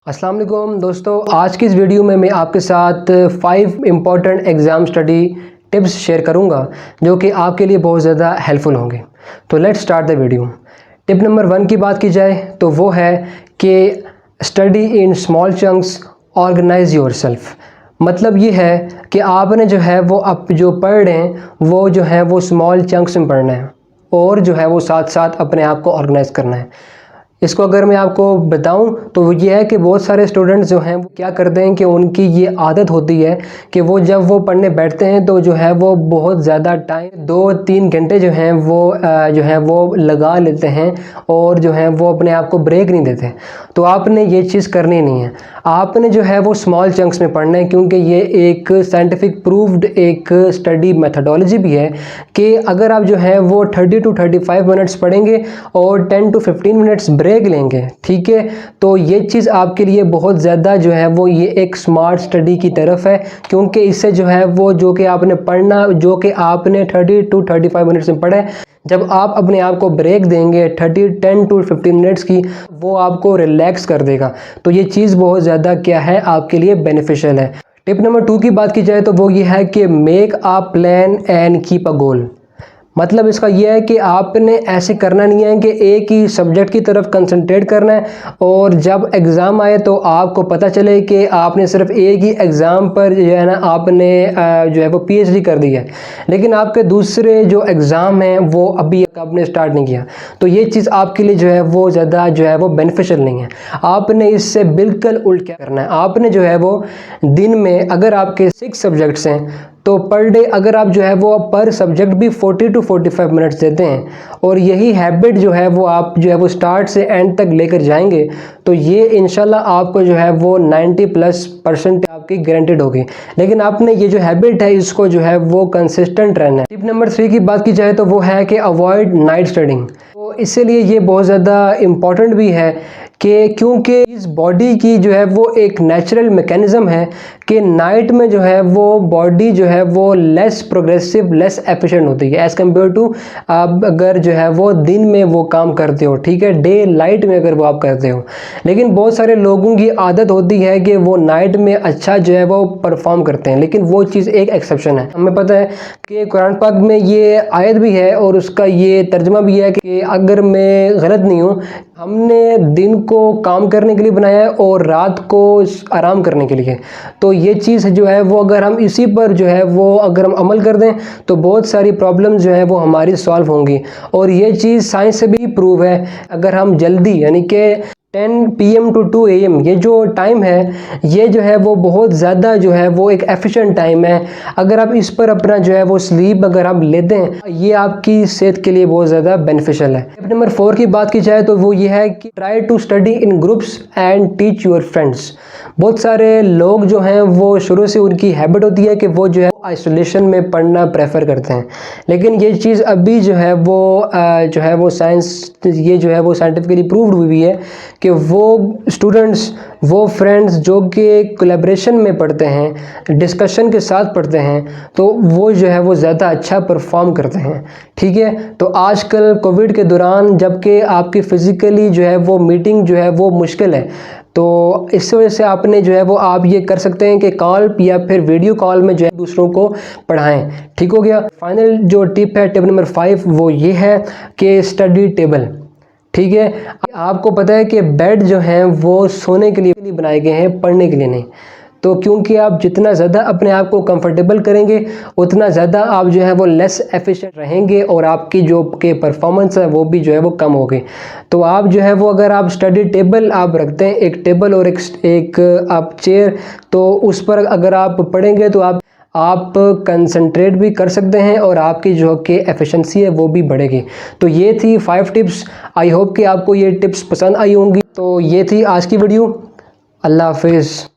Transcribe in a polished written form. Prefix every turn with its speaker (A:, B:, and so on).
A: अस्सलाम वालेकुम दोस्तों, आज की इस वीडियो में मैं आपके साथ 5 important exam study tips share करूंगा जो कि आपके लिए बहुत ज़्यादा हेल्पफुल होंगे। तो let's start the video. Tip number 1 की बात की जाए तो वो है कि study in small chunks, organise yourself. मतलब ये है कि आपने जो है वो जो पढ़ रहे हैं वो जो है वो स्मॉल चंक्स में पढ़ना है और जो है वो साथ साथ अपने आप को ऑर्गेनाइज करना है। इसको अगर मैं आपको बताऊं तो वो ये है कि बहुत सारे स्टूडेंट्स जो हैं वो क्या करते हैं कि उनकी ये आदत होती है कि वो जब वो पढ़ने बैठते हैं तो जो है वो बहुत ज़्यादा टाइम 2-3 घंटे जो है वो लगा लेते हैं और जो है वो अपने आप को ब्रेक नहीं देते। तो आपने ये चीज़ करनी नहीं है, आपने जो है वो स्मॉल चंक्स में पढ़ना है, क्योंकि ये एक साइंटिफिक प्रूव्ड एक स्टडी मेथडोलॉजी भी है कि अगर आप जो है वो 30 to 35 मिनट्स पढ़ेंगे और 10 to 15 मिनट्स ब्रेक लेंगे, ठीक है, तो ये चीज़ आपके लिए बहुत ज़्यादा जो है वो ये एक स्मार्ट स्टडी की तरफ है, क्योंकि इससे जो है वो जो कि आपने पढ़ना, जो कि आपने 30 to 35 मिनट्स में पढ़ा है, जब आप अपने आप को ब्रेक देंगे 10 to 15 मिनट्स की, वो आपको रिलैक्स कर देगा। तो ये चीज़ बहुत ज़्यादा क्या है आपके लिए बेनिफिशियल है। टिप नंबर 2 की बात की जाए तो वो ये है कि make a plan and keep a goal. मतलब इसका यह है कि आपने ऐसे करना नहीं है कि एक ही सब्जेक्ट की तरफ कंसंट्रेट करना है और जब एग्ज़ाम आए तो आपको पता चले कि आपने सिर्फ एक ही एग्ज़ाम पर जो है ना आपने जो है वो पीएचडी कर दी है, लेकिन आपके दूसरे जो एग्ज़ाम हैं वो अभी आपने स्टार्ट नहीं किया। तो ये चीज़ आपके लिए जो है वो ज़्यादा जो है वो बेनिफिशियल नहीं है। आपने इससे बिल्कुल उल्ट क्या करना है, आपने जो है वो दिन में अगर आपके 6 सब्जेक्ट्स हैं तो पर डे अगर आप जो है वो पर सब्जेक्ट भी 40 to 45 मिनट्स देते हैं और यही हैबिट जो है वो आप जो है वो स्टार्ट से एंड तक लेकर जाएंगे तो ये इंशाल्लाह आपको जो है वो 90+% आपकी गारंटेड होगी। लेकिन आपने ये जो हैबिट है इसको जो है वो कंसिस्टेंट रहना है। टिप नंबर 3 की बात की जाए तो वो है कि अवॉइड नाइट स्टडिंग। तो इसीलिए ये बहुत ज़्यादा इम्पॉर्टेंट भी है कि क्योंकि इस बॉडी की जो है वो एक नेचुरल मैकेनिज़्म है कि नाइट में जो है वो बॉडी जो है वो लेस प्रोग्रेसिव, लेस एफिशिएंट होती है एज़ कम्पेयर टू आप अगर जो है वो दिन में वो काम करते हो, ठीक है, डे लाइट में अगर वो आप करते हो। लेकिन बहुत सारे लोगों की आदत होती है कि वो नाइट में अच्छा जो है वो परफॉर्म करते हैं, लेकिन वो चीज़ एक एक्सेप्शन है। हमें पता है कि कुरान पाक में ये आयत भी है और उसका ये तर्जमा भी है कि अगर मैं गलत नहीं हूँ, हमने दिन को काम करने के लिए बनाया है और रात को आराम करने के लिए। तो ये चीज़ जो है वो अगर हम इसी पर जो है वो अगर हम अमल कर दें तो बहुत सारी प्रॉब्लम्स जो है वो हमारी सॉल्व होंगी। और ये चीज़ साइंस से भी प्रूव है। अगर हम जल्दी यानी कि 10 PM to 2 AM ये जो टाइम है ये जो है वो बहुत ज़्यादा जो है वो एक एफिशिएंट टाइम है। अगर आप इस पर अपना जो है वो स्लीप अगर आप लेते हैं ये आपकी सेहत के लिए बहुत ज़्यादा बेनिफिशियल है। टिप नंबर 4 की बात की जाए तो वो ये है कि try to study in groups and teach your friends. बहुत सारे लोग जो हैं वो शुरू से उनकी हैबिट होती है कि वो जो है आइसोलेशन में पढ़ना प्रेफर करते हैं, लेकिन ये चीज़ अभी जो है वो साइंस ये जो है वो साइंटिफिकली प्रूव्ड हुई है कि वो स्टूडेंट्स, वो फ्रेंड्स जो कि कोलैबोरेशन में पढ़ते हैं, डिस्कशन के साथ पढ़ते हैं, तो वो जो है वो ज़्यादा अच्छा परफॉर्म करते हैं, ठीक है। तो आजकल कोविड के दौरान जबकि आपकी फ़िज़िकली जो है वो मीटिंग जो है वो मुश्किल है, तो इस वजह से आपने जो है वो आप ये कर सकते हैं कि कॉल या फिर वीडियो कॉल में जो है दूसरों को पढ़ाएं, ठीक हो गया। फाइनल जो टिप है, टिप नंबर 5, वो ये है कि स्टडी टेबल, ठीक है। आपको पता है कि बेड जो हैं वो सोने के लिए बनाए गए हैं, पढ़ने के लिए नहीं। तो क्योंकि आप जितना ज़्यादा अपने आप को कंफर्टेबल करेंगे उतना ज़्यादा आप जो है वो लेस एफिशिएंट रहेंगे और आपकी जो के परफॉर्मेंस है वो भी जो है वो कम होगी। तो आप जो है वो अगर आप स्टडी टेबल आप रखते हैं, एक टेबल और एक आप चेयर, तो उस पर अगर आप पढ़ेंगे तो आप कंसंट्रेट भी कर सकते हैं और आपकी जो कि एफिशिएंसी है वो भी बढ़ेगी। तो ये थी 5 टिप्स। आई होप कि आपको ये टिप्स पसंद आई होंगी। तो ये थी आज की वीडियो। अल्लाह हाफिज़।